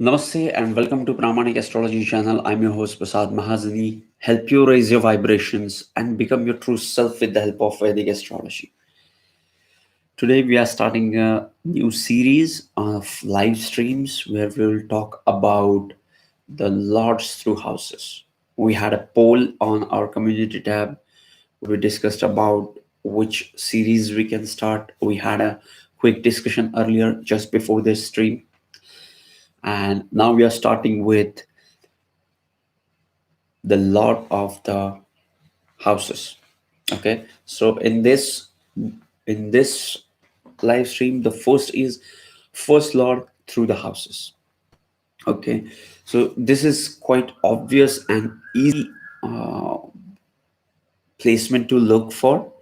Namaste and welcome to Pramanic Astrology channel. I'm your host Prasad Mahazani. Help you raise your vibrations and become your true self with the help of Vedic astrology. Today we are starting a new series of live streams where we will talk about the lords through houses. We had a poll on our community tab. We discussed about which series we can start. We had a quick discussion earlier just before this stream, and now we are starting with the lord of the houses. Okay, so in this live stream, the first lord through the houses. Okay, so this is quite obvious and easy uh, placement to look for,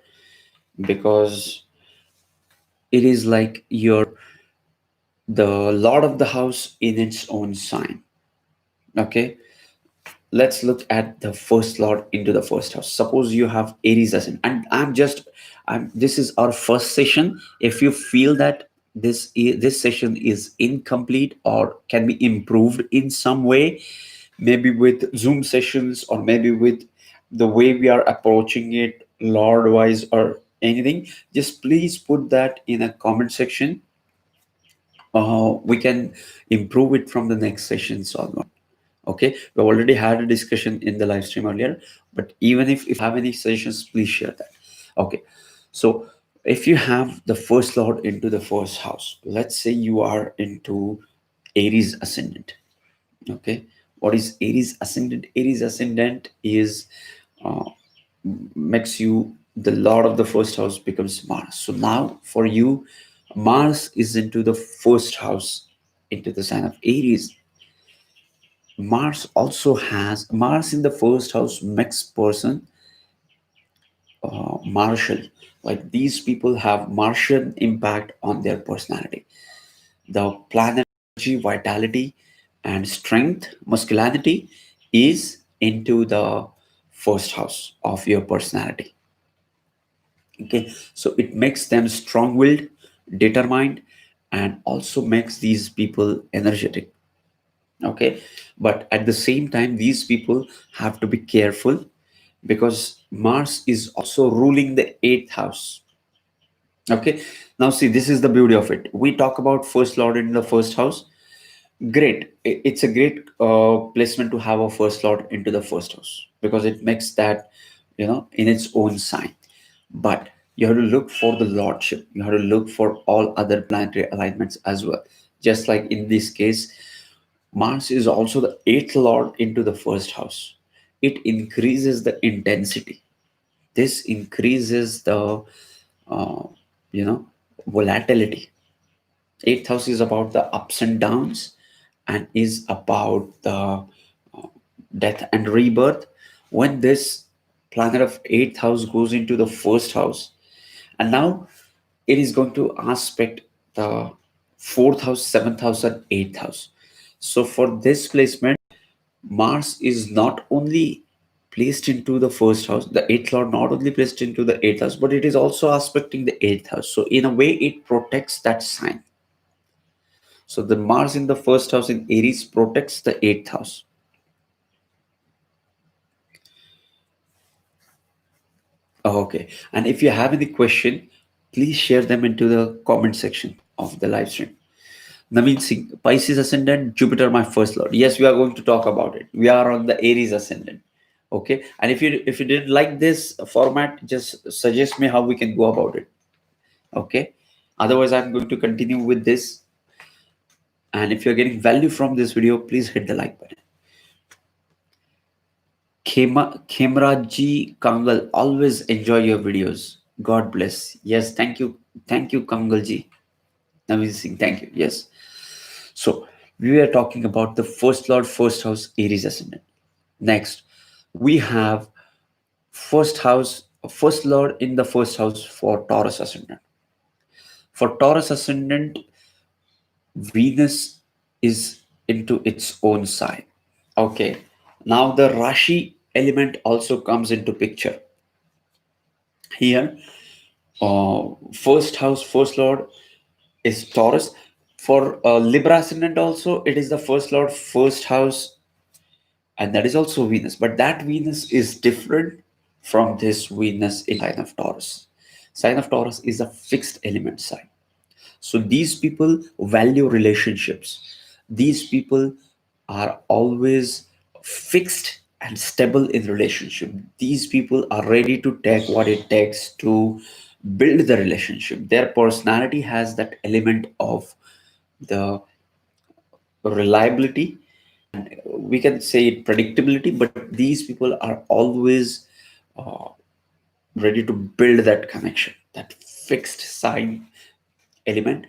because it is like you're the lord of the house in its own sign. Okay, let's look at the first lord into the first house. Suppose you have Aries ascendant, and I'm this is our first session. If you feel that this session is incomplete or can be improved in some way, maybe with Zoom sessions or maybe with the way we are approaching it lord wise or anything, just please put that in a comment section. We can improve it from the next sessions onward. Okay, we already had a discussion in the live stream earlier, but even if you have any suggestions, please share that. Okay, so if you have the first lord into the first house, let's say you are into Aries ascendant. Okay, what is Aries ascendant? Aries ascendant is uh, makes you the lord of the first house becomes Mars. So now for you, Mars is into the first house, into the sign of Aries. Mars in the first house makes person martial. Like these people have Martian impact on their personality. The planet energy, vitality, and strength, masculinity is into the first house of your personality. Okay, so it makes them strong-willed, determined, and also makes these people energetic. Okay, but at the same time, these people have to be careful because Mars is also ruling the eighth house. Okay, now see, this is the beauty of it. We talk about first lord in the first house. Great, it's a great placement to have a first lord into the first house because it makes that, in its own sign. But you have to look for the lordship, you have to look for all other planetary alignments as well. Just like in this case, Mars is also the eighth lord into the first house. It increases the intensity. This increases the, uh, you know, volatility. Eighth house is about the ups and downs and is about the death and rebirth. When this planet of eighth house goes into the first house, and now it is going to aspect the fourth house, seventh house, and eighth house. So for this placement, Mars is not only placed into the first house, the eighth lord not only placed into the eighth house, but it is also aspecting the eighth house. So in a way, it protects that sign. So the Mars in the first house in Aries protects the eighth house. Okay. And if you have any question, please share them into the comment section of the live stream. Naveen Singh, Pisces ascendant, Jupiter, my first lord. Yes, we are going to talk about it. We are on the Aries ascendant. Okay. And if you didn't like this format, just suggest me how we can go about it. Okay. Otherwise, I'm going to continue with this. And if you're getting value from this video, please hit the like button. Khemraji Kangal, always enjoy your videos. God bless. Yes, thank you. Thank you, Kangalji. Amazing. Thank you. Yes. So we are talking about the first lord, first house, Aries ascendant. Next, we have first lord in the first house for Taurus ascendant. For Taurus ascendant, Venus is into its own sign. Okay. Now the Rashi element also comes into picture. Here, first house, first lord is Taurus. For Libra ascendant also, it is the first lord, first house, and that is also Venus. But that Venus is different from this Venus in sign of Taurus. Sign of Taurus is a fixed element sign. So these people value relationships. These people are always fixed and stable in relationship. These people are ready to take what it takes to build the relationship. Their personality has that element of the reliability, we can say predictability, but these people are always uh, ready to build that connection. That fixed sign element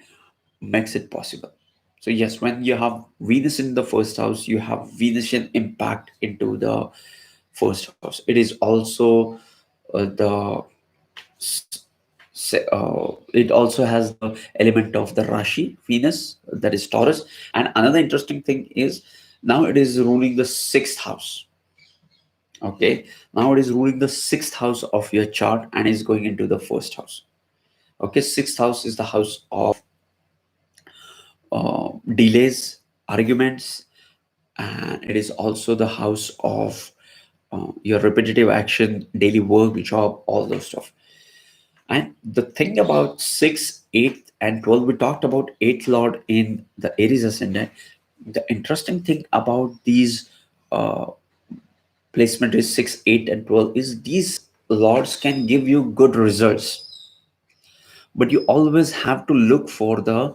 makes it possible. So yes, when you have Venus in the first house, you have Venusian impact into the first house. It is also the it also has the element of the Rashi, Venus, that is Taurus. And another interesting thing is now it is ruling the sixth house. Okay, now it is ruling the sixth house of your chart and is going into the first house. Okay, sixth house is the house of delays, arguments, and it is also the house of your repetitive action, daily work, job, all those stuff. And the thing about 6, 8, and 12, we talked about 8th Lord in the Aries ascendant. The interesting thing about these uh, placement is 6, 8, and 12 is these lords can give you good results, but you always have to look for the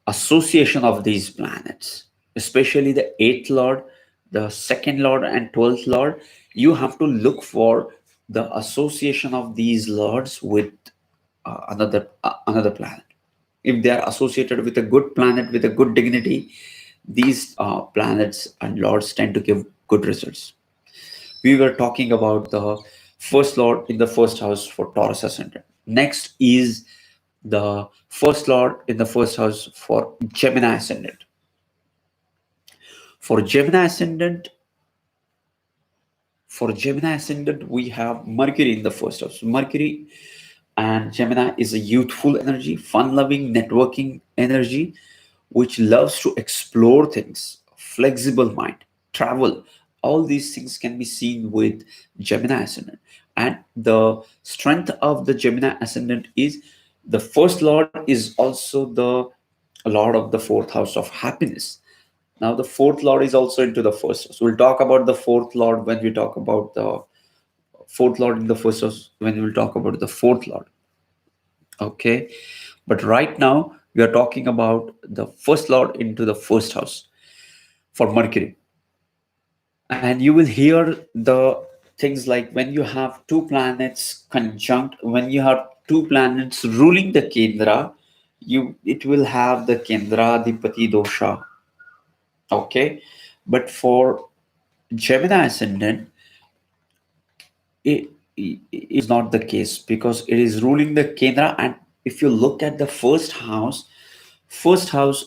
association of these planets, especially the 8th Lord, the 2nd Lord, and 12th Lord. You have to look for the association of these lords with another planet. If they are associated with a good planet with a good dignity, these planets and lords tend to give good results. We were talking about the first lord in the first house for Taurus ascendant. Next is the first lord in the first house for Gemini ascendant. For Gemini ascendant, we have Mercury in the first house. Mercury and Gemini is a youthful energy, fun-loving, networking energy, which loves to explore things, flexible mind, travel. All these things can be seen with Gemini ascendant. And the strength of the Gemini ascendant is the first lord is also the lord of the fourth house of happiness. Now, the fourth lord is also into the first house. We'll talk about the fourth lord when we talk about the fourth lord in the first house, when we'll talk about the fourth lord. Okay. But right now, we are talking about the first lord into the first house for Mercury. And you will hear the things like when you have two planets conjunct, when you have two planets ruling the Kendra, it will have the Kendra Dipati dosha. Okay. But for Gemini ascendant, it is not the case because it is ruling the Kendra. And if you look at the first house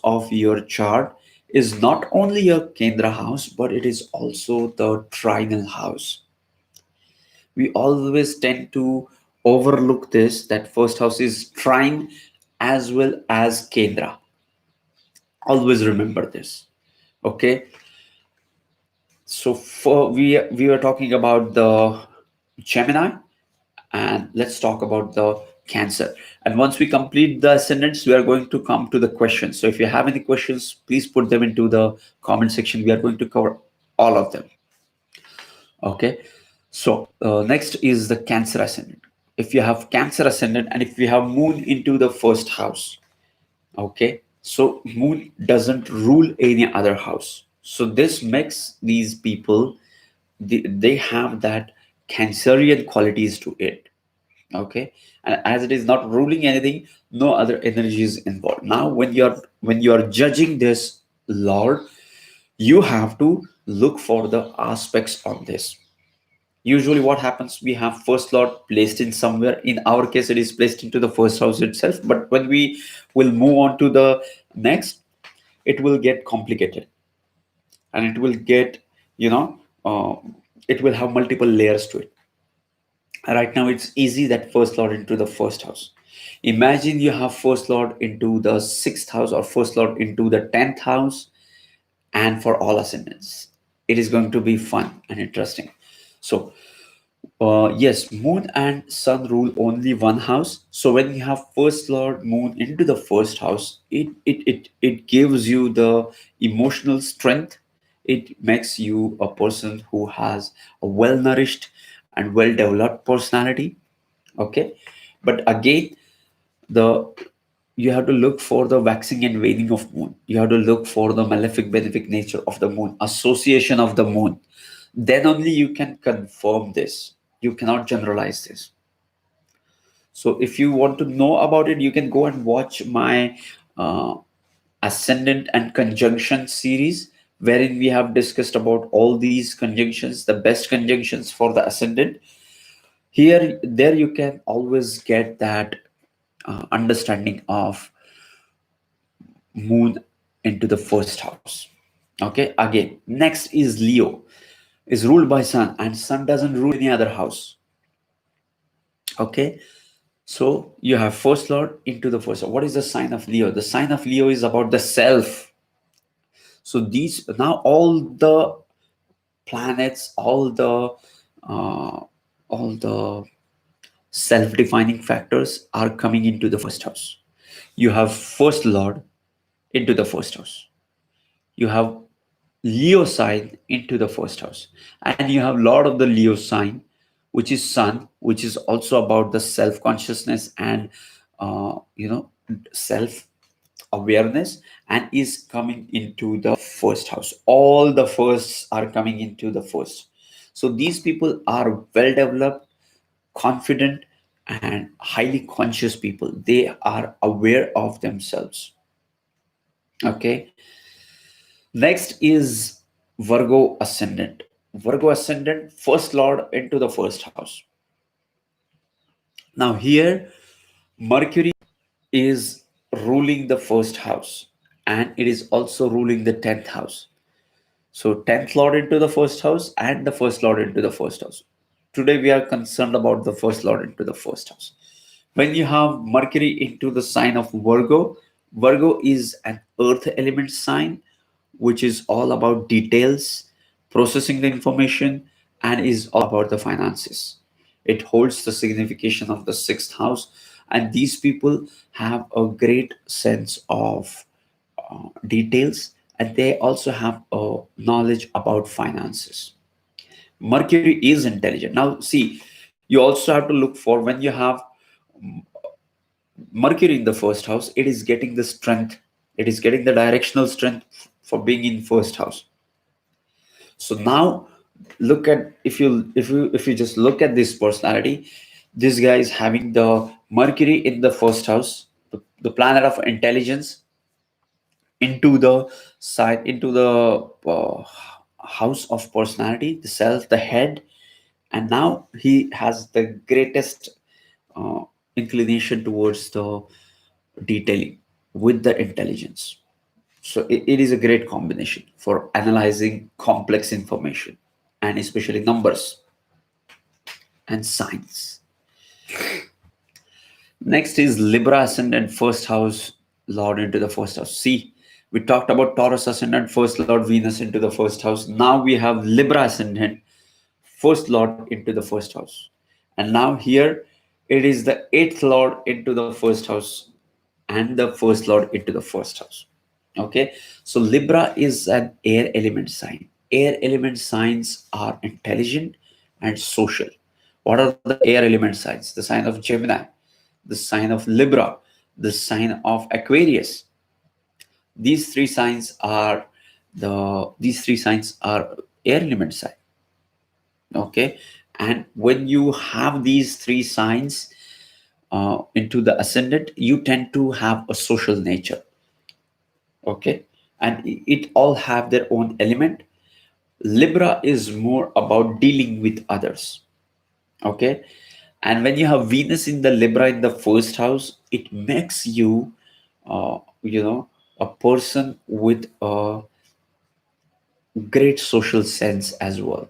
of your chart is not only your Kendra house, but it is also the trinal house. We always tend to overlook this, that first house is trine as well as Kendra. Always remember this. Okay. So for we were talking about the Gemini, and let's talk about the Cancer. And once we complete the ascendants, we are going to come to the questions. So if you have any questions, please put them into the comment section. We are going to cover all of them. Okay. So next is the Cancer ascendant. If you have Cancer ascendant and if we have Moon into the first house, okay, so Moon doesn't rule any other house. So this makes these people, they have that Cancerian qualities to it. Okay, and as it is not ruling anything, no other energy is involved. Now when you're judging this lord, you have to look for the aspects on this. Usually what happens, we have first lord placed in somewhere. In our case, it is placed into the first house itself, but when we will move on to the next, it will get complicated, and it will get, you know uh, it will have multiple layers to it. Right now it's easy that first lord into the first house. Imagine you have first lord into the sixth house or first lord into the 10th house, and for all ascendants. It is going to be fun and interesting. So, yes, moon and sun rule only one house. So when you have first lord moon into the first house, it gives you the emotional strength. It makes you a person who has a well nourished and well developed personality. Okay, but again, the you have to look for the waxing and waning of moon. You have to look for the malefic benefic nature of the moon, association of the moon. Then only you can confirm this. You cannot generalize this. So if you want to know about it, you can go and watch my uh, ascendant and conjunction series, wherein we have discussed about all these conjunctions, the best conjunctions for the ascendant. Here there you can always get that understanding of moon into the first house. Okay, again, next is Leo, is ruled by sun, and sun doesn't rule any other house. Okay, so you have first lord into the first. What is the sign of Leo? The sign of Leo is about the self. So these now all the planets, uh, all the self-defining factors are coming into the first house. You have first lord into the first house. You have Leo sign into the first house, and you have Lord of the Leo sign, which is Sun, which is also about the self consciousness and self awareness, and is coming into the first house. All the firsts are coming into the first. So these people are well developed, confident, and highly conscious people. They are aware of themselves. Okay. Next is Virgo ascendant. Virgo ascendant, first lord into the first house. Now, here, Mercury is ruling the first house, and it is also ruling the 10th house. So, 10th lord into the first house and the first lord into the first house. Today, we are concerned about the first lord into the first house. When you have Mercury into the sign of Virgo, Virgo is an earth element sign, which is all about details, processing the information, and is all about the finances. It holds the signification of the sixth house, and these people have a great sense of details, and they also have a knowledge about finances. Mercury is intelligent. Now, see, you also have to look for when you have Mercury in the first house, it is getting the strength, it is getting the directional strength for being in first house. So now look at, if you just look at this personality, this guy is having the Mercury in the first house, the planet of intelligence, into the side, into the house of personality, the self, the head, and now he has the greatest uh, inclination towards the detailing with the intelligence. So it is a great combination for analyzing complex information, and especially numbers and science. Next is Libra ascendant first house lord into the first house. See, we talked about Taurus ascendant first lord Venus into the first house. Now we have Libra ascendant first lord into the first house. And now here it is the eighth lord into the first house and the first lord into the first house. Okay, so Libra is an air element sign. Air element signs are intelligent and social. What are the air element signs? The sign of Gemini, the sign of Libra, the sign of Aquarius. These three signs are air element sign. Okay, and when you have these three signs into the ascendant, you tend to have a social nature. Okay, and it all have their own element. Libra is more about dealing with others. Okay, and when you have Venus in the Libra in the first house, it makes you a person with a great social sense as well.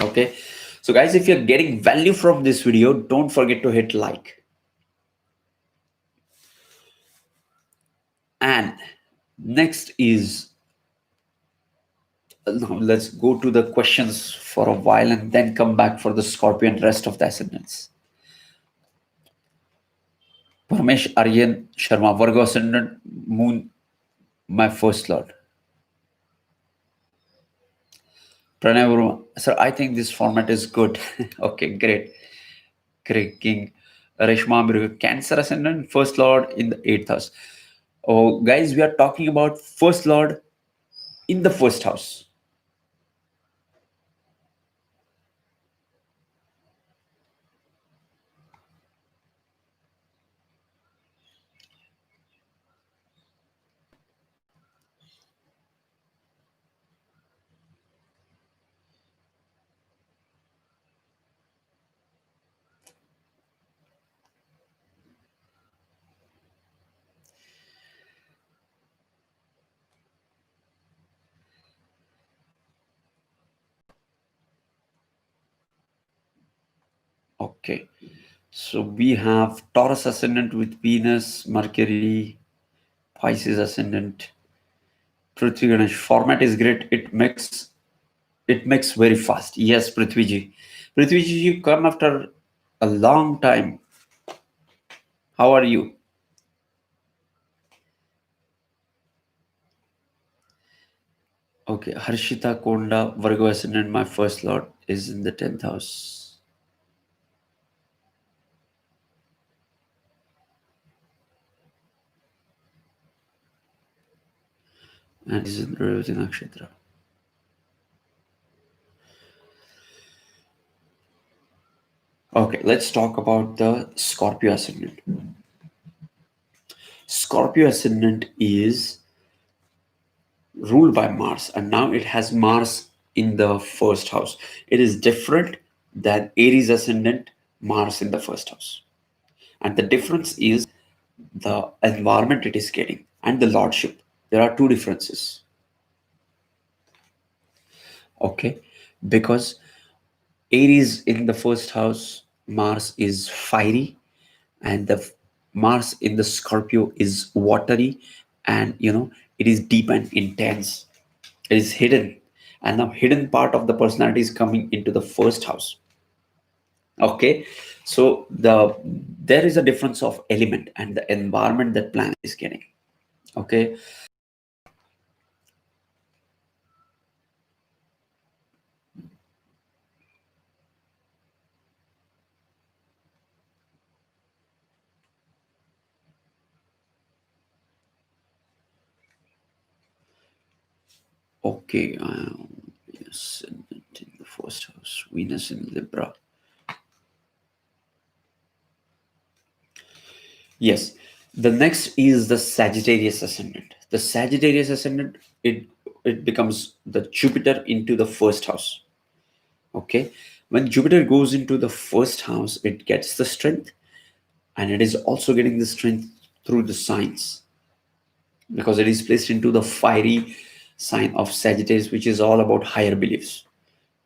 Okay, So guys, if you're getting value from this video, don't forget to hit like. And next is, now let's go to the questions for a while and then come back for the Scorpio and rest of the ascendants. Parmesh Aryan Sharma, Virgo ascendant, Moon, my first lord. Pranay Verma, sir, I think this format is good. Okay, great. Great, King. Reshma Mriga, Cancer ascendant, first lord in the 8th house. Oh, guys, we are talking about first lord in the first house. Okay. So we have Taurus ascendant with Venus, Mercury, Pisces ascendant. Prithvi Ganesh, format is great. It makes very fast. Yes, Prithviji. Prithviji, you come after a long time. How are you? Okay, Harshita Konda, Virgo ascendant, my first lord is in the 10th house. And is in Revati Nakshatra. Okay, let's talk about the Scorpio ascendant. Scorpio ascendant is ruled by Mars, and now it has Mars in the first house. It is different than Aries ascendant, Mars in the first house. And the difference is the environment it is getting and the lordship. There are two differences. Okay, because Aries in the first house, Mars is fiery, and the Mars in the Scorpio is watery, and it is deep and intense. It is hidden, and the hidden part of the personality is coming into the first house. Okay, so there is a difference of element and the environment that planet is getting. Okay, okay. Ascendant in the first house, Venus in Libra. Yes. The next is the Sagittarius ascendant. The Sagittarius ascendant, it becomes the Jupiter into the first house. Okay. When Jupiter goes into the first house, it gets the strength, and it is also getting the strength through the signs, because it is placed into the fiery sign of Sagittarius, which is all about higher beliefs,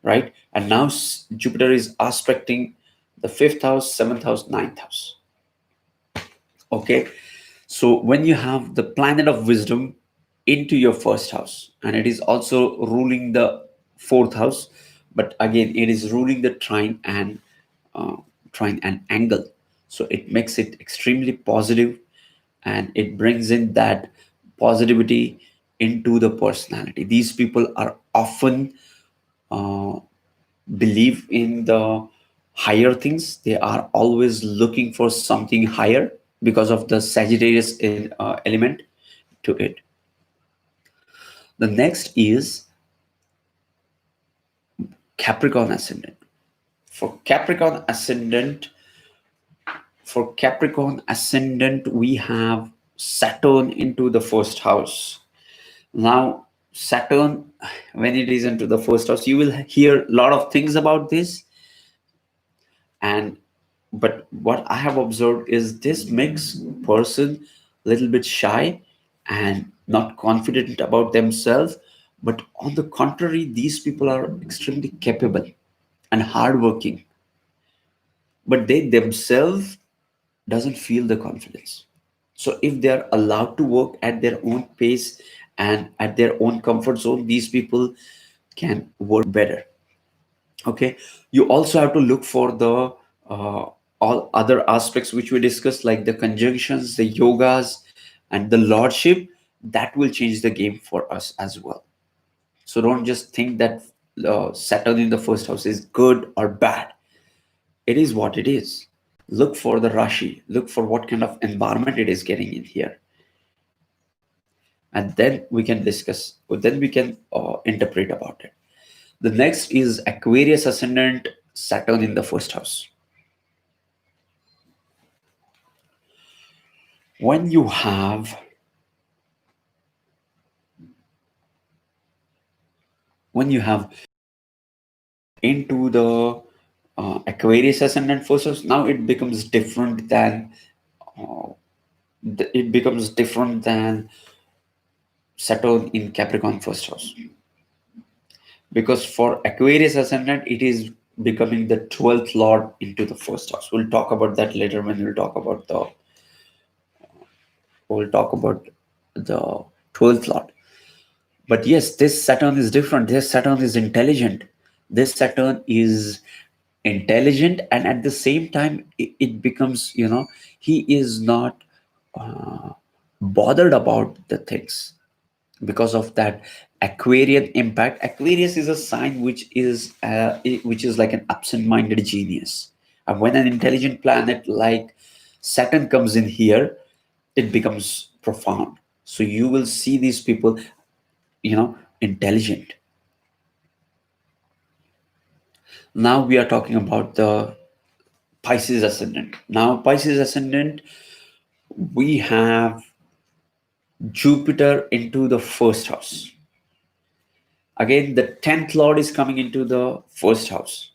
right? And now Jupiter is aspecting the fifth house, seventh house, ninth house. Okay, so when you have the planet of wisdom into your first house, and it is also ruling the fourth house, but again, it is ruling the uh, trine and angle. So it makes it extremely positive, and it brings in that positivity into the personality. These people are often uh, believe in the higher things. They are always looking for something higher because of the Sagittarius element to it. The next is Capricorn ascendant. For Capricorn ascendant, we have Saturn into the first house. Now, Saturn, when it is into the first house, you will hear a lot of things about this. And but what I have observed is this makes person a little bit shy and not confident about themselves. But on the contrary, these people are extremely capable. and hardworking, but they themselves doesn't feel the confidence. So if they are allowed to work at their own pace and at their own comfort zone, these people can work better. Okay, you also have to look for the uh, all other aspects which we discussed, like the conjunctions, the yogas, and the lordship. That will change the game for us as well. So don't just think that Saturn in the first house is good or bad. It is what it is. Look for the Rashi, look for what kind of environment it is getting in here, and then we can discuss, or then we can interpret about it. The next is Aquarius ascendant, Saturn in the first house. When you have when you have into the Aquarius ascendant first house, now it becomes different than uh, it becomes different than Saturn in Capricorn first house, because for Aquarius ascendant it is becoming the 12th lord into the first house. We'll talk about that later when we'll talk about the 12th lord. But yes, this Saturn is different. This Saturn is intelligent. This Saturn is intelligent, and at the same time, it becomes, he is not uh, bothered about the things because of that Aquarian impact. Aquarius is a sign which is like an absent-minded genius. And when an intelligent planet like Saturn comes in here, it becomes profound. So you will see these people, intelligent. Now we are talking about the Pisces ascendant. Now Pisces ascendant, we have Jupiter into the first house. Again, the 10th lord is coming into the first house.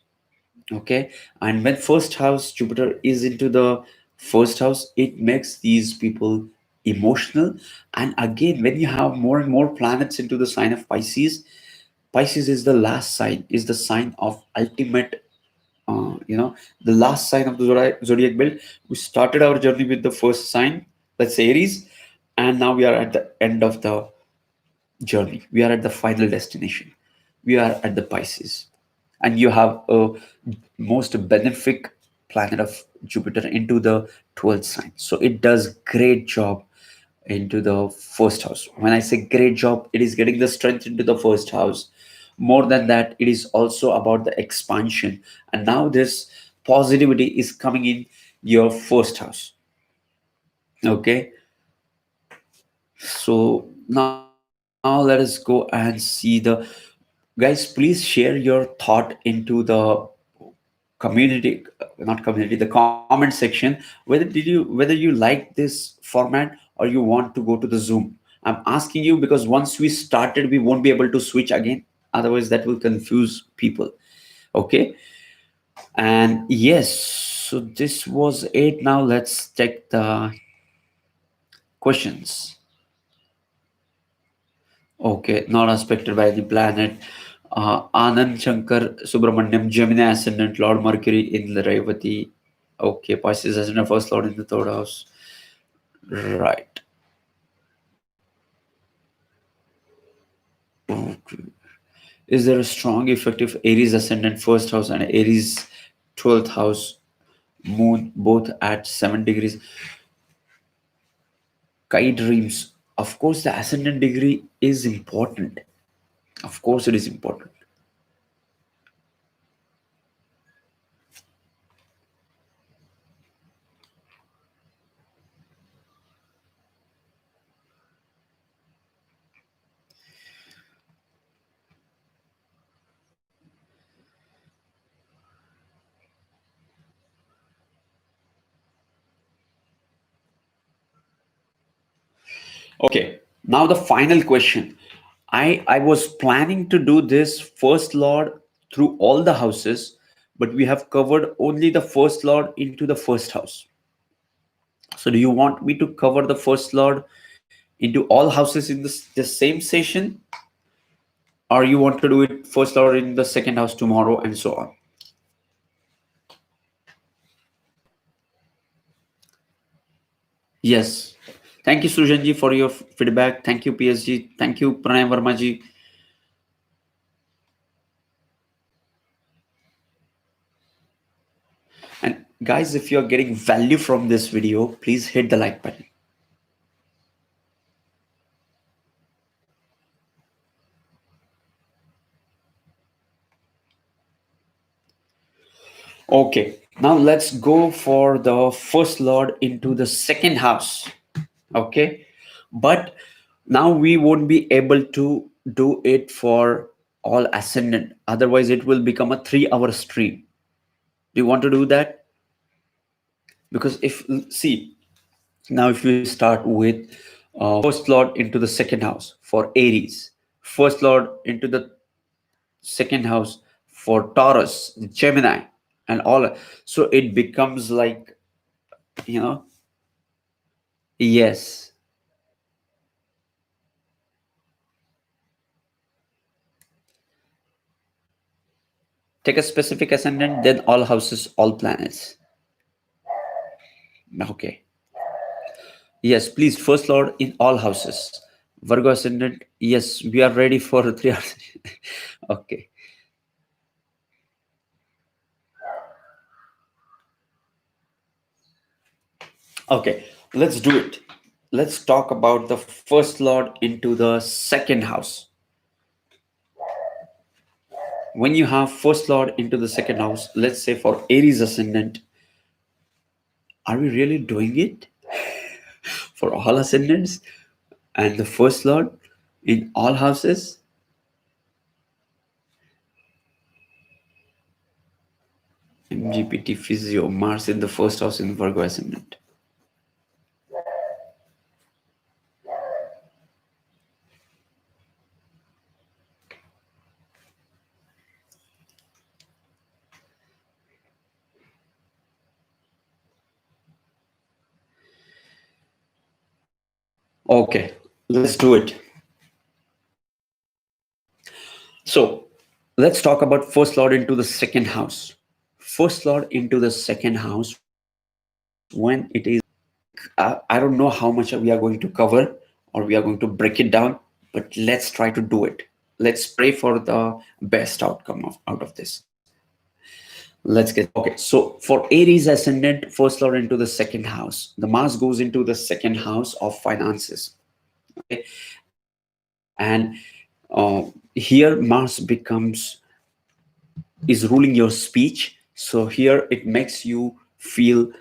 Okay, and when first house Jupiter is into the first house, it makes these people emotional. And again, when you have more and more planets into the sign of Pisces, Pisces is the last sign, is the sign of ultimate, the last sign of the zodiac belt. We started our journey with the first sign, that's Aries, and now we are at the end of the journey. We are at the final destination. We are at the Pisces, and you have a most benefic planet of Jupiter into the 12th sign. So it does great job into the first house. When I say great job, it is getting the strength into the first house. More than that, it is also about the expansion. And now this positivity is coming in your first house. Okay. So now let us go and see the guys. Please share your thought into the community, not community, the comment section. Whether you like this format or you want to go to the Zoom. I'm asking you because once we started, we won't be able to switch again. Otherwise, that will confuse people. Okay. And yes, so this was it. Now let's take the questions. Okay, not aspected by the planet. Anand Shankar Subramanyam, Gemini ascendant, Lord Mercury in the Revati. Okay, Pisces ascendant, first Lord in the third house. Right. Okay. Is there a strong effect if Aries ascendant first house and Aries 12th house moon both at 7 degrees? Kai dreams. Of course, the ascendant degree is important. Of course, it is important. Okay, now the final question. I was planning to do this first lord through all the houses, but we have covered only the first lord into the first house. So do you want me to cover the first lord into all houses in the same session, or you want to do it first lord in the second house tomorrow and so on? Yes. Thank you, Sujanji, for your feedback. Thank you, PSG. Thank you, Pranay Vermaji. And guys, if you're getting value from this video, please hit the like button. Okay, now let's go for the first lord into the second house. Okay, but now we won't be able to do it for all ascendant, otherwise it will become a 3 hour stream. Do you want to do that? Because if, see, now if we start with first lord into the second house for Aries, first lord into the second house for Taurus, Gemini, and all, so it becomes like, you know, yes, take a specific ascendant, then all houses, all planets. Okay. Yes, please, first lord in all houses. Virgo ascendant, yes, we are ready for 3 hours. Okay. Okay, let's do it. Let's talk about the first lord into the second house. When you have first lord into the second house, let's say for Aries ascendant, are we really doing it for all ascendants and the first lord in all houses? MGPT Physio, Mars in the first house in Virgo ascendant. Okay, let's do it. So let's talk about first lord into the second house. First lord into the second house, when it is, I don't know how much we are going to cover or we are going to break it down, but let's try to do it. Let's pray for the best outcome out of this. Let's get okay. So for Aries ascendant, first lord into the second house, the Mars goes into the second house of finances. Okay, and here Mars becomes is ruling your speech. So here it makes you feel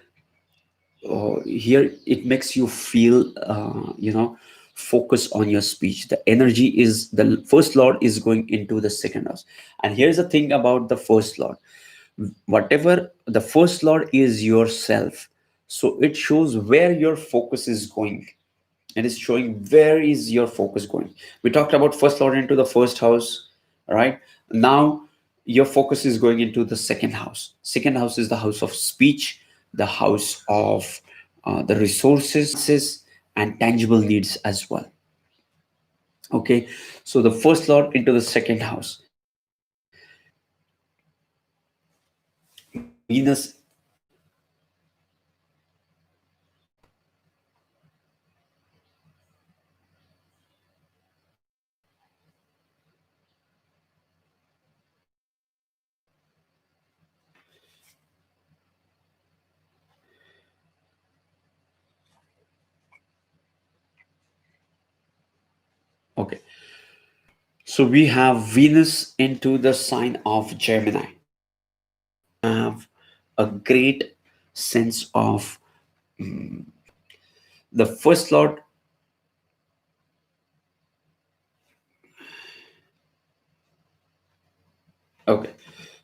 here it makes you feel focus on your speech. The energy is the first lord is going into the second house. And here's the thing about the first lord, whatever the first lord is yourself, so it shows where your focus is going. It is showing where is your focus going. We talked about first lord into the first house, right? Now your focus is going into the second house. Second house is the house of speech, the house of the resources and tangible needs as well. Okay, so the first lord into the second house, Venus. Okay, so we have Venus into the sign of Gemini. Have a great sense of the first lord. Okay,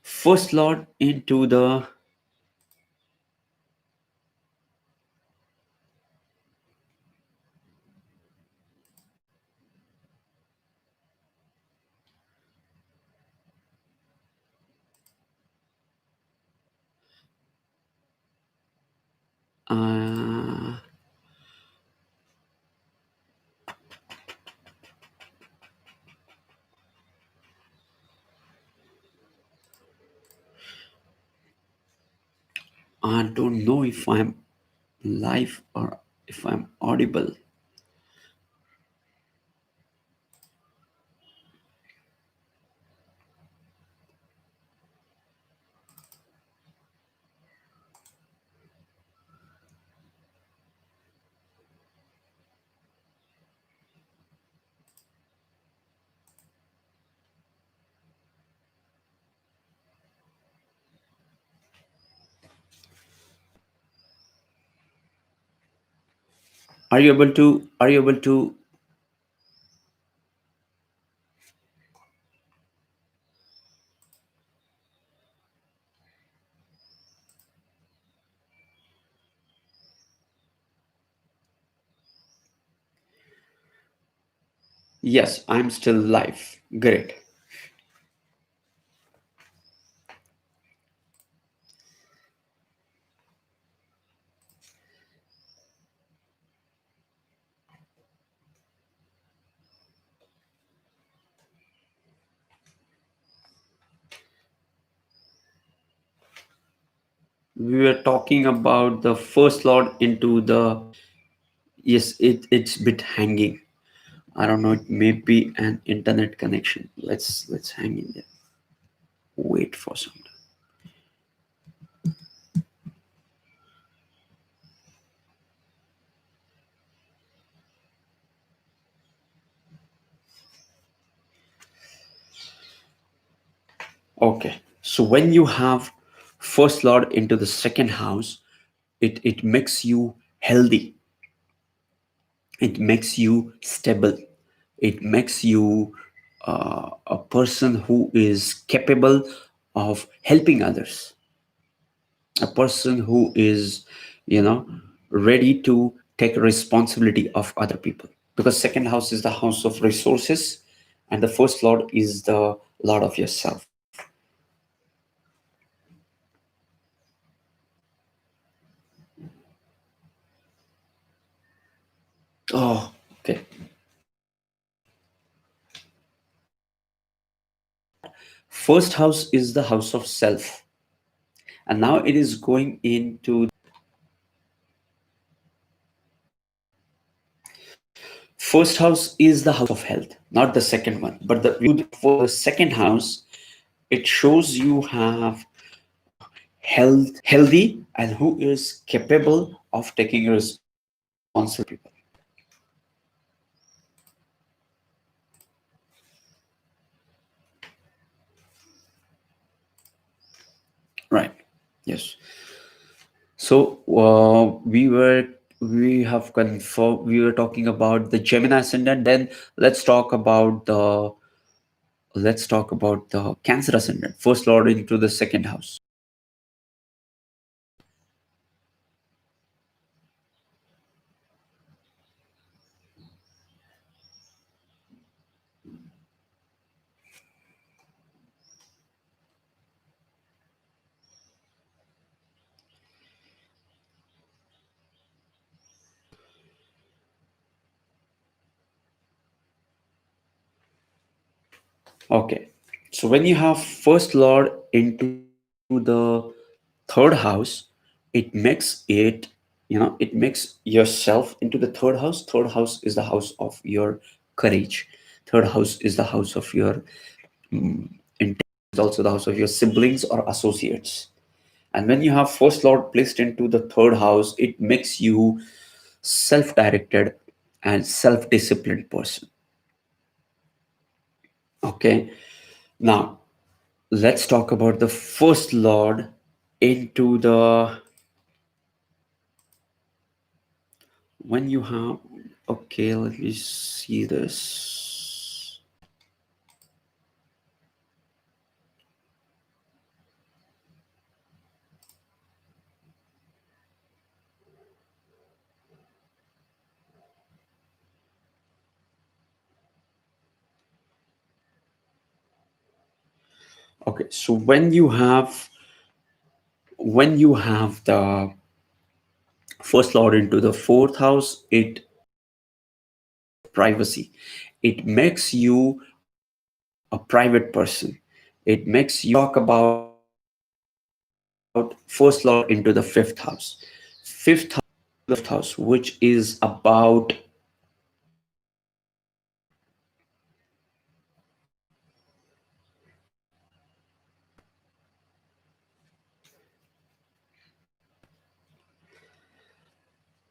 first lord into the uh, I don't know if I'm live or if I'm audible. Are you able to? Are you able to? Yes, I'm still live. Great. We were talking about the first lord into the. Yes, it's bit hanging. I don't know. It may be an internet connection. Let's hang in there. Wait for some time. Okay. So when you have first lord into the second house, it makes you healthy. It makes you stable. It makes you a person who is capable of helping others, a person who is, you know, ready to take responsibility of other people, because second house is the house of resources and the first lord is the lord of yourself. Oh, okay. First house is the house of self, and now it is going into first house is the house of health, not the second one, but the for the second house it shows you have healthy and who is capable of taking responsibility of people. Right. Yes. So we have confirmed, we were talking about the Gemini ascendant. Then let's talk about the Cancer ascendant. First lord into the second house. Okay. So when you have first lord into the third house, it makes it, it makes yourself into the third house. Third house is the house of your courage. Third house is the house of your intelligence, is also the house of your siblings or associates. And when you have first lord placed into the third house, it makes you self-directed and self-disciplined person. Okay. Now let's talk about the first lord into the when you have, okay, let me see this. Okay, so when you have the first lord into the fourth house, it privacy, it makes you a private person. It makes you talk about first lord into the fifth house. Fifth house the fourth house, which is about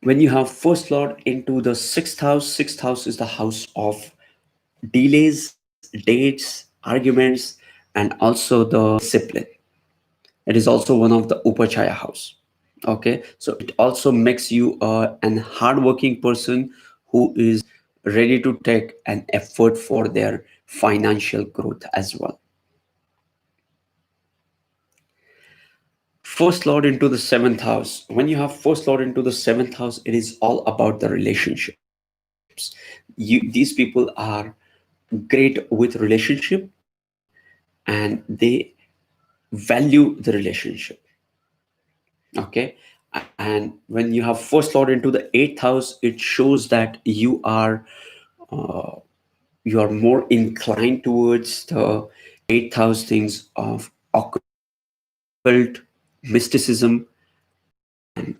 when you have first lord into the sixth house is the house of delays, dates, arguments, and also the discipline. It is also one of the upachaya house. Okay, so it also makes you an hardworking person who is ready to take an effort for their financial growth as well. First lord into the seventh house. When you have first lord into the seventh house, it is all about the relationships. These people are great with relationship, and they value the relationship. Okay, and when you have first lord into the eighth house, it shows that uh, you are more inclined towards the eighth house things of occult mysticism, and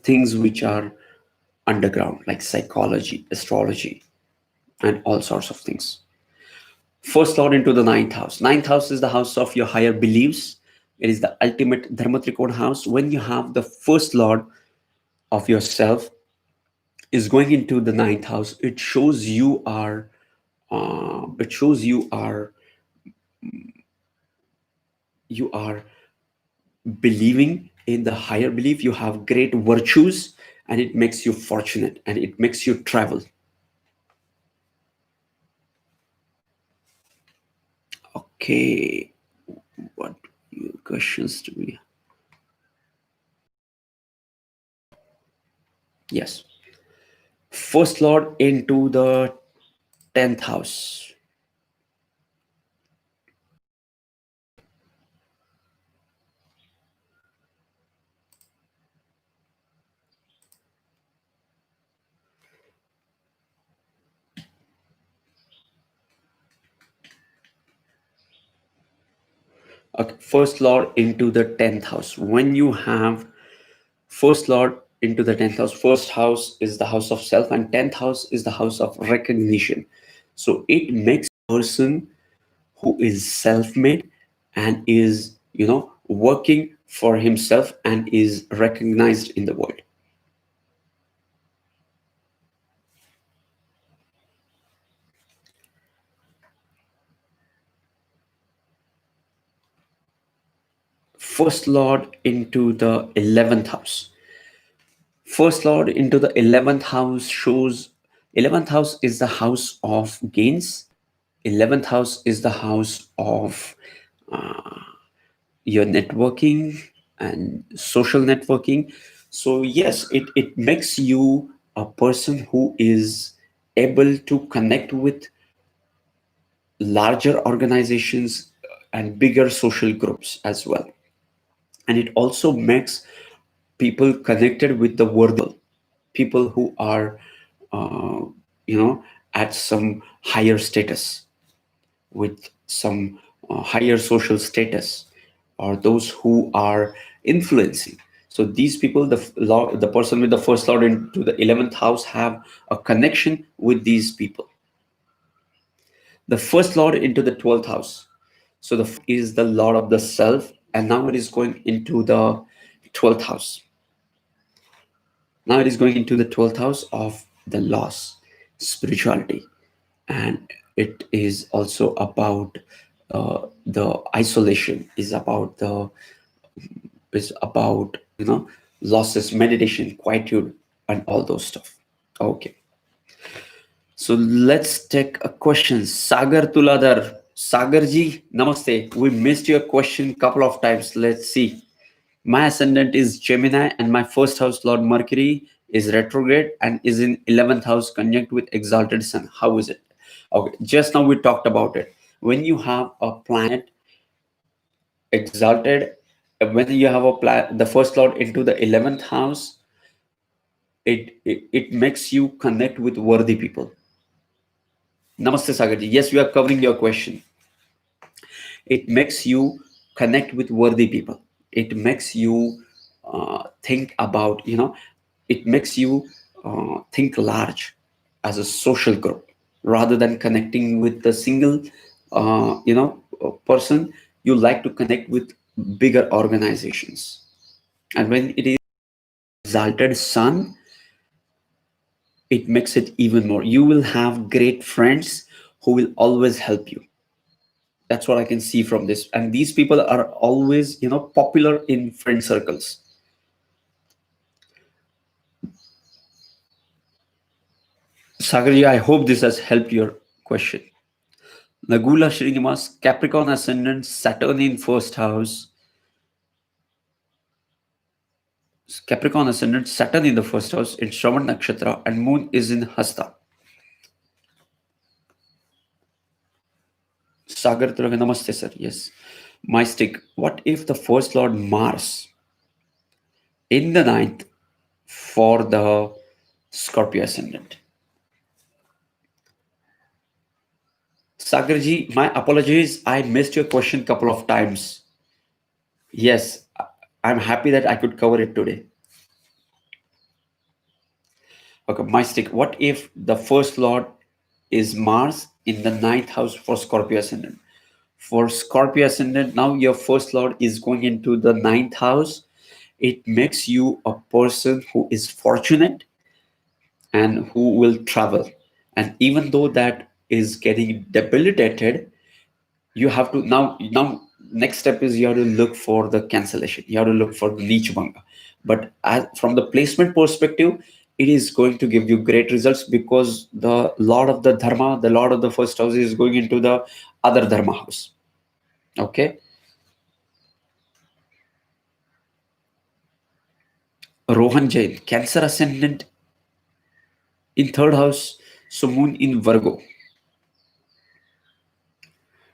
things which are underground like psychology, astrology, and all sorts of things. First lord into the ninth house. Ninth house is the house of your higher beliefs. It is the ultimate dharma trikona house. When you have the first lord of yourself is going into the ninth house, it shows you are believing in the higher belief. You have great virtues, and it makes you fortunate, and it makes you travel. Okay, what your questions to me? Yes. First lord into the 10th house. Okay, first lord into the 10th house. When you have first lord into the 10th house, first house is the house of self, and 10th house is the house of recognition. So it makes person who is self-made and is working for himself and is recognized in the world. First lord into the 11th house. First lord into the 11th house shows 11th house is the house of gains. 11th house is the house of your networking and social networking. So yes, it makes you a person who is able to connect with larger organizations and bigger social groups as well. And it also makes people connected with the worthy people who are uh, at some higher status, with some higher social status, or those who are influencing. So these people, the person with the first lord into the 11th house, have a connection with these people. The first lord into the 12th house. So the is the lord of the self, and now it is going into the 12th house. Now it is going into the 12th house of the loss, spirituality, and it is also about the isolation. Is about losses, meditation, quietude, and all those stuff. Okay, so let's take a question. Sagar Tuladar. Sagar ji, namaste. We missed your question couple of times. Let's see. My ascendant is Gemini, and my first house, Lord Mercury, is retrograde and is in 11th house conjunct with exalted Sun. How is it? Okay, just now we talked about it. When you have a planet exalted, when you have the first lord into the 11th house, it makes you connect with worthy people. Namaste, Sagarji. Yes, we are covering your question. It makes you connect with worthy people. It makes you think about It makes you think large as a social group rather than connecting with a single person. You like to connect with bigger organizations. And when it is exalted sun, it makes it even more. You will have great friends who will always help you. That's what I can see from this. And these people are always, popular in friend circles. Sagarji, I hope this has helped your question. Nagula Srinivas, Capricorn ascendant, Saturn in first house. Capricorn ascendant, Saturn in the first house in Shravan Nakshatra, and Moon is in Hasta. Sagar Tulaga, namaste, sir. Yes. My stick. What if the first lord Mars in the ninth for the Scorpio ascendant? Sagarji, my apologies. I missed your question couple of times. Yes, I'm happy that I could cover it today. Okay, my stick. What if the first lord is Mars in the ninth house for Scorpio ascendant? For Scorpio ascendant, now your first lord is going into the ninth house. It makes you a person who is fortunate and who will travel. And even though that is getting debilitated, you have to now next step is you have to look for the cancellation. You have to look for the niche banga. But from the placement perspective, it is going to give you great results because the lord of the dharma, the lord of the first house, is going into the other dharma house. Okay. Rohan Jain, Cancer ascendant in third house, so Moon in Virgo.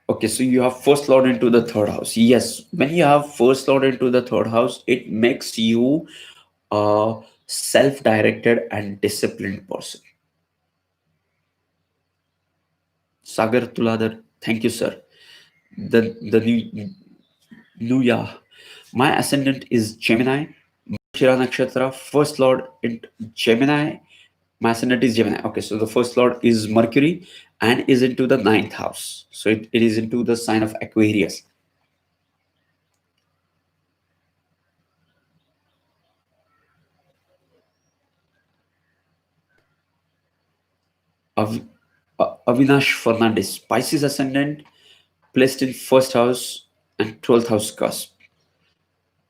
Okay, so you have first lord into the third house. Yes, when you have first lord into the third house, it makes you a self-directed and disciplined person. Sagar Tuladar, thank you, sir. The new yeah. My ascendant is Gemini. Shira Nakshatra, first lord in Gemini. My ascendant is Gemini. Okay, so the first lord is Mercury and is into the ninth house. So it is into the sign of Aquarius. Av- Avinash Fernandez, Pisces ascendant, placed in first house and 12th house cusp.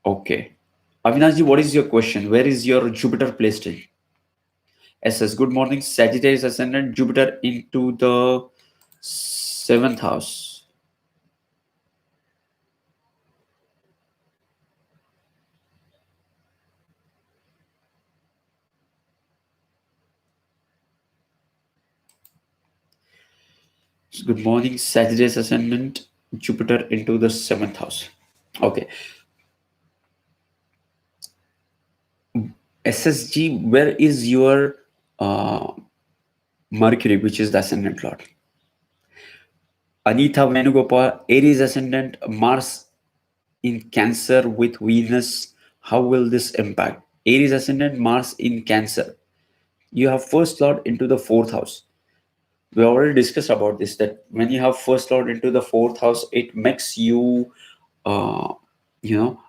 Okay. Avinashji, what is your question? Where is your Jupiter placed in? SS, good morning. Sagittarius ascendant, Jupiter into the seventh house. Good morning. Sagittarius ascendant, Jupiter into the seventh house. Okay. SSG, where is your Mercury, which is the ascendant lord? Anita Venugopal, Aries ascendant, Mars in Cancer with Venus. How will this impact? Aries ascendant, Mars in Cancer. You have first lord into the fourth house. We already discussed about this, that when you have first lord into the fourth house, it makes you,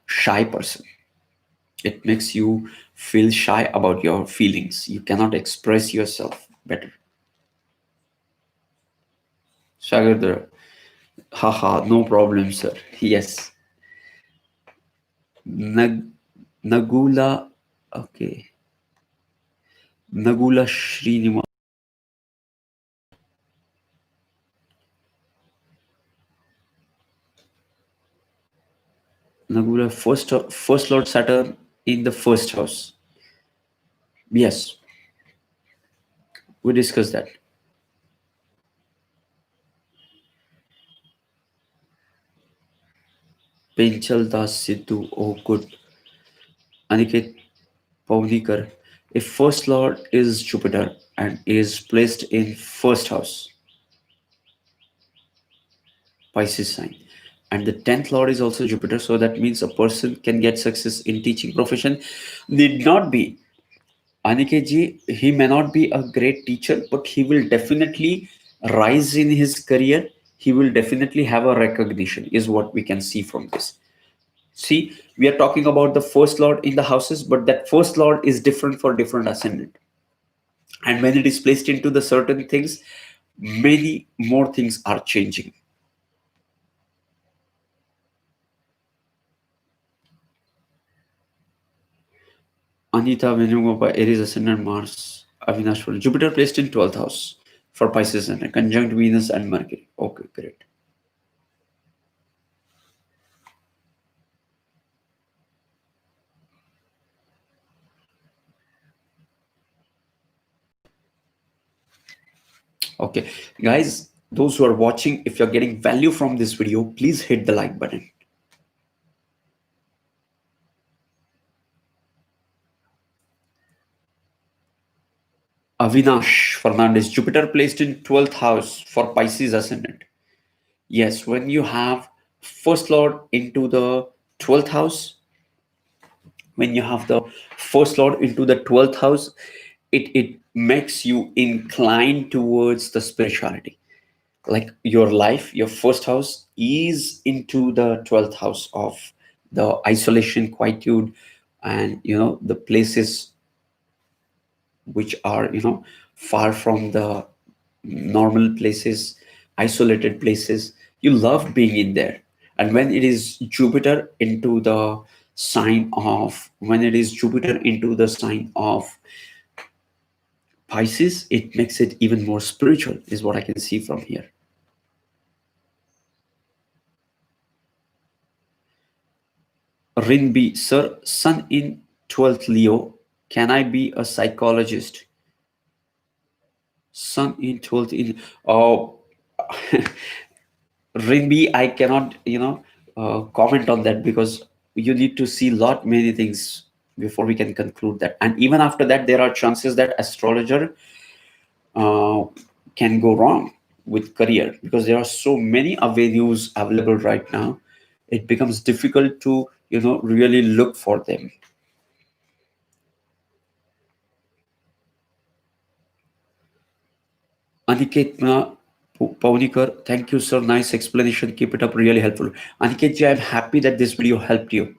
shy person. It makes you feel shy about your feelings. You cannot express yourself better. Sagar, haha, no problem, sir. Yes. Nag- Nagula, okay. Nagula Srinivas. Nagula, first Lord Saturn in the first house. Yes, we discussed that. Pinchal Das Sidhu, oh good. Aniket Pavnikar. If first Lord is Jupiter and is placed in first house, Pisces sign, and the 10th Lord is also Jupiter, so that means a person can get success in teaching profession. Need not be Aniket ji, he may not be a great teacher, but he will definitely rise in his career. He will definitely have a recognition, is what we can see from this. See, we are talking about the first lord in the houses, but that first lord is different for different ascendant. And when it is placed into the certain things, many more things are changing. Anita Venugopal, Aries ascendant Mars, Avinash for Jupiter placed in 12th house for Pisces and conjunct Venus and Mercury. Okay, great. Okay, guys, those who are watching, if you're getting value from this video, please hit the like button. Avinash Fernandez, Jupiter placed in 12th house for Pisces ascendant. Yes, when you have first lord into the 12th house, when you have the first lord into the 12th house, it makes you inclined towards the spirituality. Like your life, your first house is into the 12th house of the isolation, quietude, and the places which are far from the normal places, isolated places. You love being in there. And when it is Jupiter into the sign of when it is Jupiter into the sign of Pisces, it makes it even more spiritual, is what I can see from here. Rinbi, sir, Sun in 12th Leo. Can I be a psychologist? Sun in 12th in. Oh, Rinbi, I cannot, comment on that because you need to see lot many things before we can conclude that. And even after that, there are chances that astrologer uh, can go wrong with career because there are so many avenues available right now. It becomes difficult to, really look for them. Aniket Paunikar, thank you, sir. Nice explanation. Keep it up. Really helpful. Aniket ji, I'm happy that this video helped you.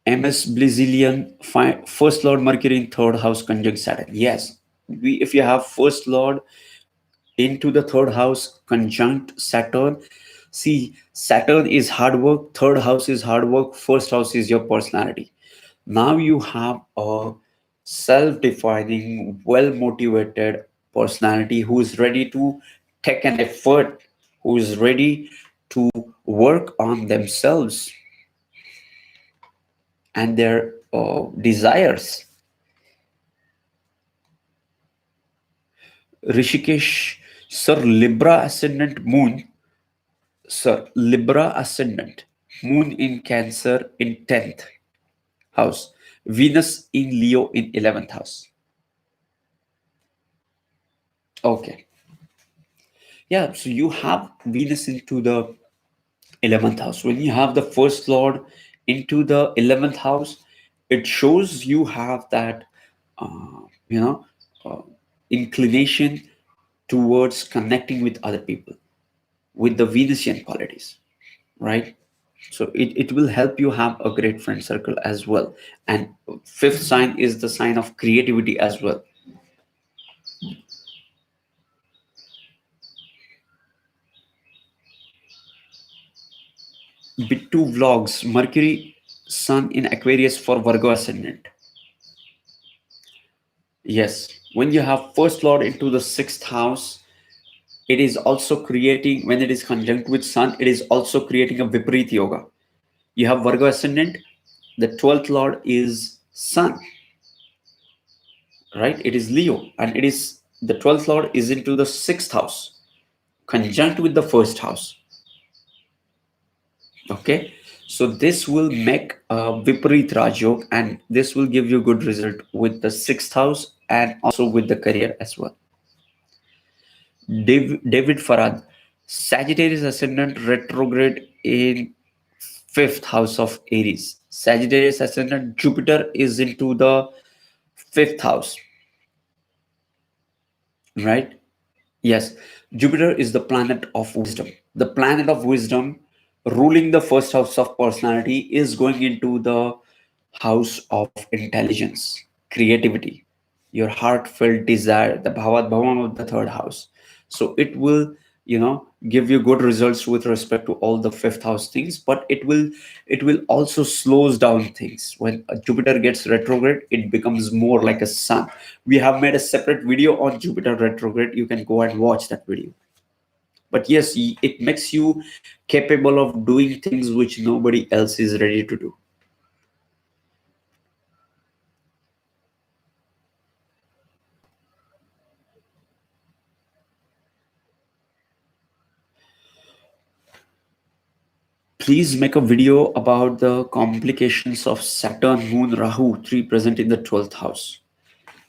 MS Blizillion, First Lord Mercury in third house conjunct Saturn. Yes, if you have First Lord into the third house conjunct Saturn, see, Saturn is hard work, third house is hard work, first house is your personality. Now you have a self defining, well motivated personality who is ready to take an effort, who is ready to work on themselves and their desires. Rishikesh, Sir, Libra ascendant moon, Sir, Libra ascendant, moon in Cancer in 10th house, Venus in Leo in 11th house. Okay. Yeah, so you have Venus into the 11th house. When you have the first lord into the 11th house, it shows you have that, uh, you know, uh, inclination towards connecting with other people with the Venusian qualities, right? So it will help you have a great friend circle as well. And fifth sign is the sign of creativity as well. Bit2 vlogs, Mercury Sun in Aquarius for Virgo ascendant. Yes, when you have first lord into the sixth house, it is also creating, when it is conjunct with Sun, it is also creating a Viparit yoga. You have Virgo ascendant, the 12th lord is Sun, right? It is Leo, and it is the 12th lord is into the sixth house, conjunct with the first house. Okay, so this will make a Viparit Rajyog, and this will give you good result with the sixth house and also with the career as well. David Farad, Sagittarius ascendant retrograde in fifth house of Aries. Sagittarius ascendant Jupiter is into the fifth house, right? Yes, Jupiter is the planet of wisdom. The planet of wisdom ruling the first house of personality is going into the house of intelligence, creativity, your heartfelt desire, the bhavat bhavam of the third house. So it will, give you good results with respect to all the fifth house things, but it will also slows down things. When Jupiter gets retrograde, it becomes more like a sun. We have made a separate video on Jupiter retrograde. You can go and watch that video. But yes, it makes you capable of doing things which nobody else is ready to do. Please make a video about the complications of Saturn, Moon, Rahu, three present in the 12th house.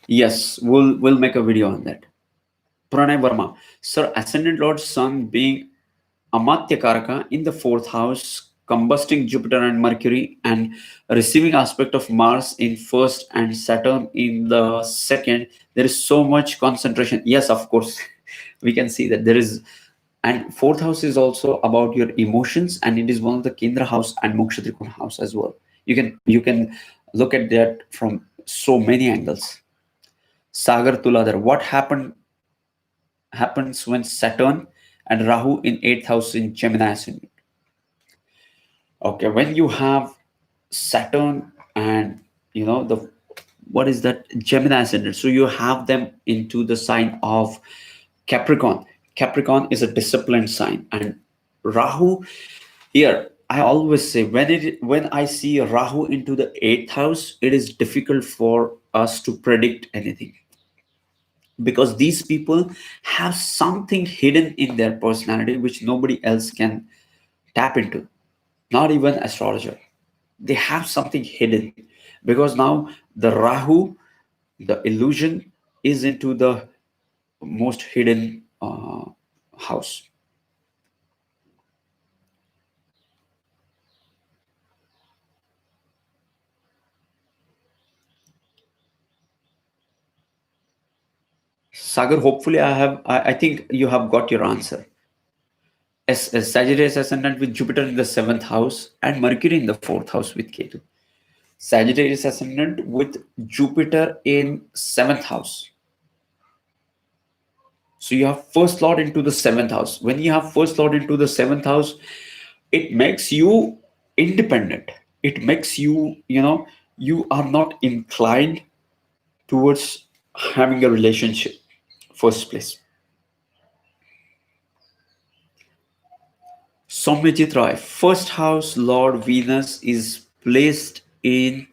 Yes, we'll make a video on that. Pranay Verma, Sir, Ascendant Lord Sun being Amatya Karaka in the fourth house, combusting Jupiter and Mercury, and receiving aspect of Mars in first and Saturn in the second. There is so much concentration. Yes, of course, we can see that there is. And fourth house is also about your emotions, and it is one of the Kendra house and Moksha Trikona house as well. You can look at that from so many angles. Sagar Tuladar, what happens when Saturn and Rahu in eighth house in Gemini ascendant? Okay, when you have Saturn and the what is that, Gemini ascendant, so you have them into the sign of Capricorn. Capricorn is a disciplined sign, and Rahu here. I always say when I see Rahu into the eighth house, it is difficult for us to predict anything, because these people have something hidden in their personality which nobody else can tap into, not even astrologer. They have something hidden, because now the Rahu, the illusion, is into the most hidden house. Sagar, hopefully I think you have got your answer. As Sagittarius ascendant with Jupiter in the seventh house and Mercury in the fourth house with Ketu. Sagittarius ascendant with Jupiter in seventh house. So you have first lord into the seventh house. When you have first lord into the seventh house, it makes you independent. It makes you, you are not inclined towards having a relationship first place. Somyajit Roy, first house Lord Venus is placed in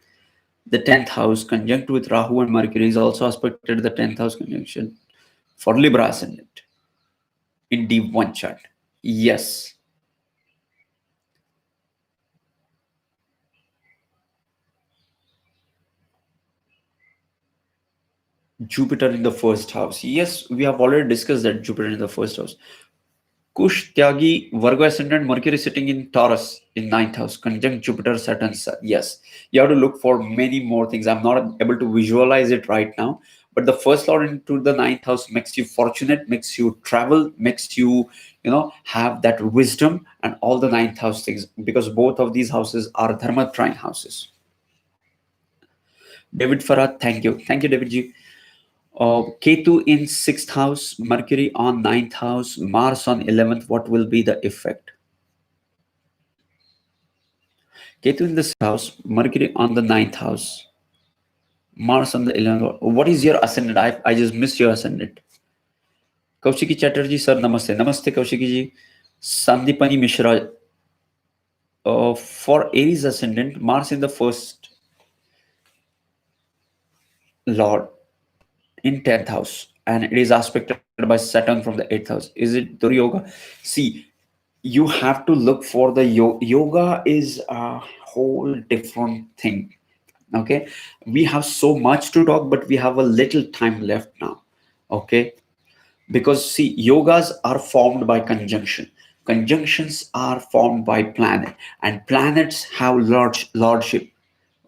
the 10th house, conjunct with Rahu and Mercury, is also aspected the 10th house conjunction for Libra ascendant in deep one chart. Yes, Jupiter in the first house. Yes, we have already discussed that Jupiter in the first house. Kush Tyagi, Virgo ascendant, Mercury sitting in Taurus in ninth house, conjunct Jupiter, Saturn. Yes, you have to look for many more things. I'm not able to visualize it right now, but the first lord into the ninth house makes you fortunate, makes you travel, makes you, have that wisdom and all the ninth house things, because both of these houses are Dharma trine houses. David Farad, thank you, David G. Ketu in sixth house, Mercury on ninth house, Mars on 11th. What will be the effect? Ketu in the sixth house, Mercury on the ninth house, Mars on the 11th. What is your ascendant? I just missed your ascendant. Kaushiki Chatterjee, sir, namaste. Namaste, Kaushiki ji. Sandipani Mishra. For Aries ascendant, Mars in the first lord in 10th house, and it is aspected by Saturn from the 8th house. Is it Duri Yoga? See, you have to look for the yoga is a whole different thing. Okay, we have so much to talk, but we have a little time left now. Okay, because see, yogas are formed by conjunction. Conjunctions are formed by planet, and planets have large lordship.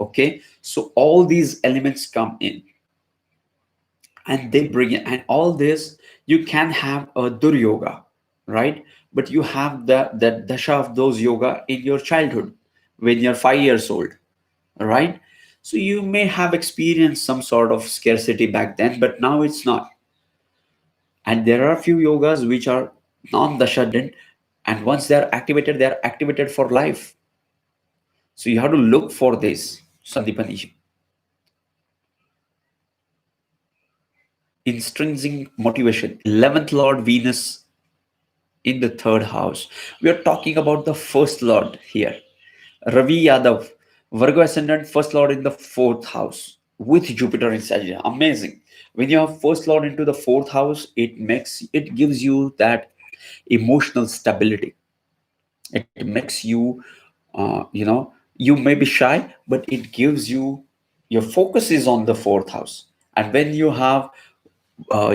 Okay, so all these elements come in. and they bring it, and all this. You can have a dur yoga, right? But you have the dasha of those yoga in your childhood when you're 5 years old, right? So you may have experienced some sort of scarcity back then, but now it's not. And there are a few yogas which are non-dasha didn't, and once they are activated for life. So you have to look for this, Sandipani. Intrinsic motivation. 11th Lord Venus in the third house. We are talking about the first Lord here. Ravi Yadav, Virgo ascendant, first Lord in the fourth house with Jupiter in Sagittarius. Amazing. When you have first Lord into the fourth house, it gives you that emotional stability. It makes you, you may be shy, but it gives you, your focus is on the fourth house. And when you have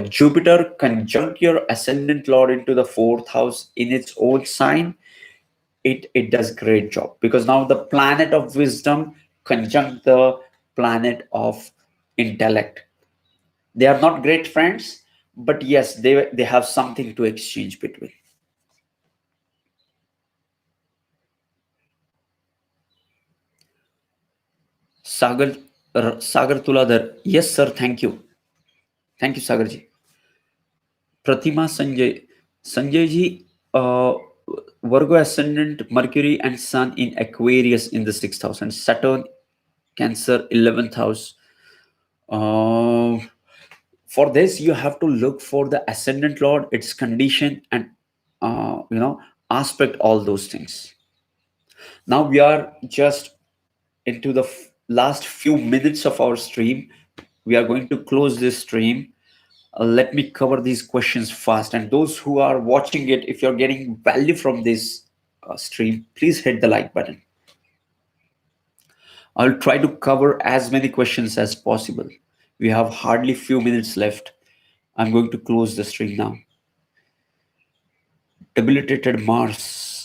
Jupiter conjunct your ascendant lord into the fourth house in its own sign, it does great job, because now the planet of wisdom conjunct the planet of intellect. They are not great friends, but yes, they have something to exchange between. Sagar Sagar Tuladhar, yes sir, thank you Sagar ji. Pratima Sanjay. Sanjay ji, Virgo ascendant, Mercury and Sun in Aquarius in the sixth house, and Saturn, Cancer, 11th house. Uh, for this, you have to look for the ascendant lord, its condition, and aspect all those things. Now we are just into the last few minutes of our stream. We are going to close this stream. Let me cover these questions fast. And those who are watching it, if you're getting value from this stream, please hit the like button. I'll try to cover as many questions as possible. We have hardly few minutes left. I'm going to close the stream now. Debilitated Mars.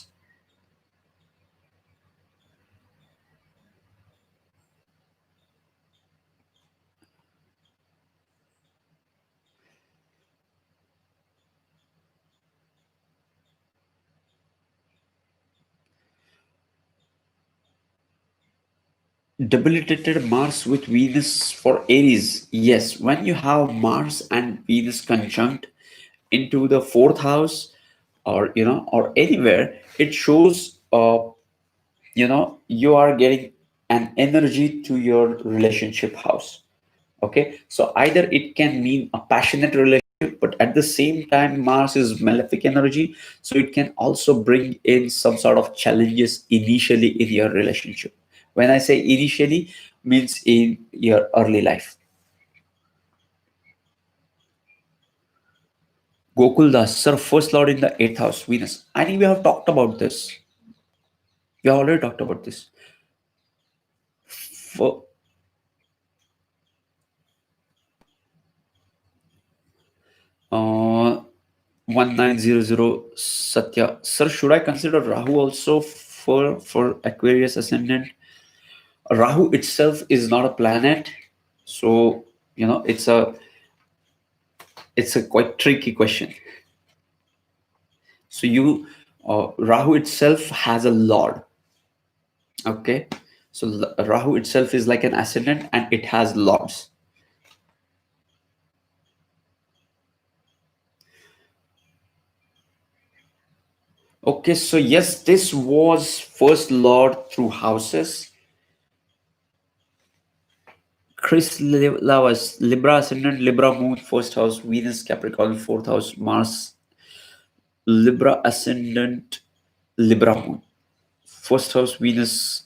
Debilitated Mars with Venus for Aries. Yes, when you have Mars and Venus conjunct into the fourth house, or or anywhere, it shows you are getting an energy to your relationship house. Okay, so either it can mean a passionate relationship, but at the same time Mars is malefic energy, so it can also bring in some sort of challenges initially in your relationship. When I say initially, means in your early life. Gokul Das, sir, first lord in the eighth house, Venus. I think we have talked about this. We have already talked about this. For 1900 Satya. Sir, should I consider Rahu also for Aquarius ascendant? Rahu itself is not a planet, so it's a quite tricky question. So Rahu itself has a lord. Okay, so Rahu itself is like an ascendant and it has lords. Okay, so yes, this was first lord through houses. Chris Lavas, Libra ascendant, Libra moon, first house, Venus, Capricorn, fourth house, Mars, Libra ascendant, Libra moon, first house, Venus.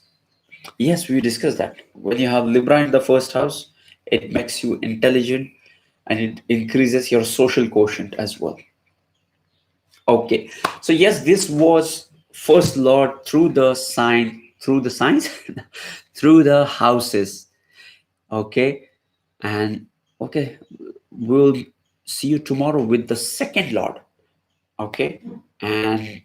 Yes, we discussed that. When you have Libra in the first house, it makes you intelligent and it increases your social quotient as well. Okay, so yes, this was first lord through the through the signs, through the houses. Okay, and okay, we'll see you tomorrow with the second lord. Okay, and